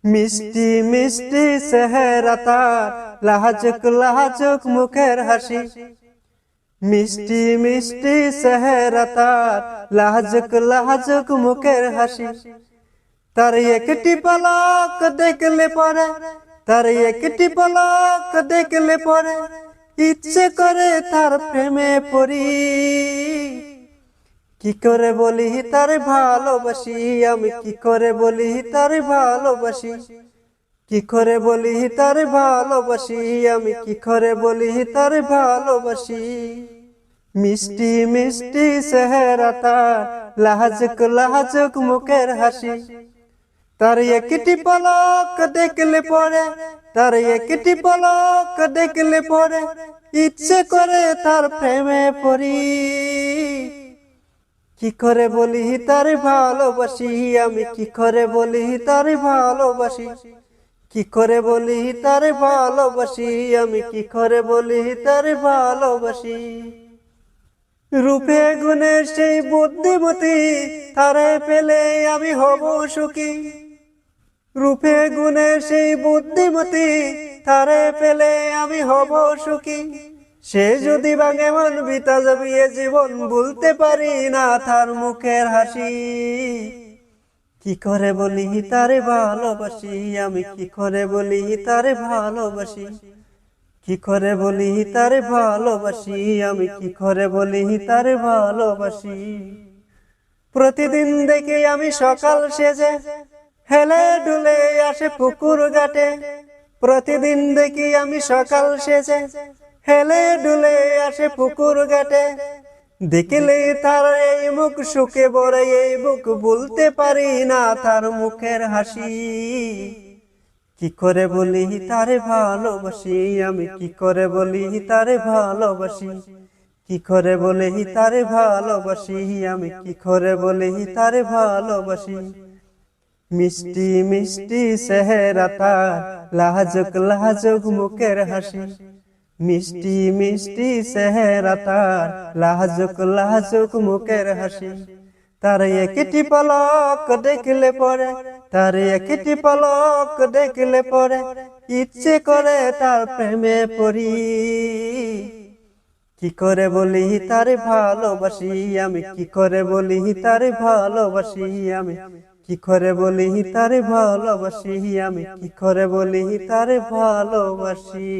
মিষ্টি মিষ্টি চেহারা তার, লাজুক লাজুক মুখের হাসি। মিষ্টি মিষ্টি চেহারা তার, লাজুক লাজুক মুখের হাসি। তার একটি পলক দেখলে পরে, তার একটি পলক দেখলে পরে ইচ্ছে করে তার প্রেমে পড়ি। কি করে বলি তার ভালোবাসি, আমি কি করে বলি তার ভালোবাসি। কি করে বলি তার ভালোবাসি, আমি কি করে বলি তার ভালোবাসি। মিষ্টি মিষ্টি চেহারা তার, লাজুক লাজুক মুখের হাসি। তার একটি পলক দেখলে পরে, তার একটি পলক দেখলে পরে ইচ্ছে করে তার প্রেমে পড়ি। কি করে বলি তার ভালোবাসি, আমি কি করে বলি তার ভালোবাসি। কি করে বলি তার ভালোবাসি, আমি কি করে বলি তার ভালোবাসি। রূপে গুণে সেই বুদ্ধিমতী, তারে পেলে আমি হব সুখী। রূপে গুণে সেই বুদ্ধিমতী, তারে পেলে আমি হব সুখী। সে যদি ভাঙে মন বিতা যাবি এ জীবন, ভুলতে পারি না তার মুখের হাসি। কি করে বলি তারে ভালোবাসি, আমি কি করে বলি তারে ভালোবাসি। কি করে বলি তারে ভালোবাসি, আমি কি করে বলি তারে ভালোবাসি। প্রতিদিন দেখি আমি সকাল সেজে হেলে দুলে আসে পুকুর ঘাটে। প্রতিদিন দেখি আমি সকাল সেজে হেলে দুলে আসে পুকুর ঘাটে। দেখলে তার এই মুখ সুখে ভরে, এই বুক বলতে পারি না তার মুখের হাসি। কি করে বলি তারে ভালোবাসি, আমি কি করে বলি তারে ভালোবাসি। কি করে বলি তারে ভালোবাসি, আমি কি করে বলি তারে ভালোবাসি। মিষ্টি মিষ্টি চেহারা তার, লাজুক লাজুক মুখের হাসি। মিষ্টি মিষ্টি চেহারা তার, লাজুক লাজুক মুখের হাসি। তার একটি পলক দেখলে পরে, তার একটি পলক দেখলে পরে ইচ্ছে করে তার প্রেমে পড়ি। কি করে বলি তার ভালোবাসি, আমি কি করে বলি তার ভালোবাসি। আমি কি করে বলি তার ভালোবাসি, আমি কি করে বলি তার ভালোবাসি।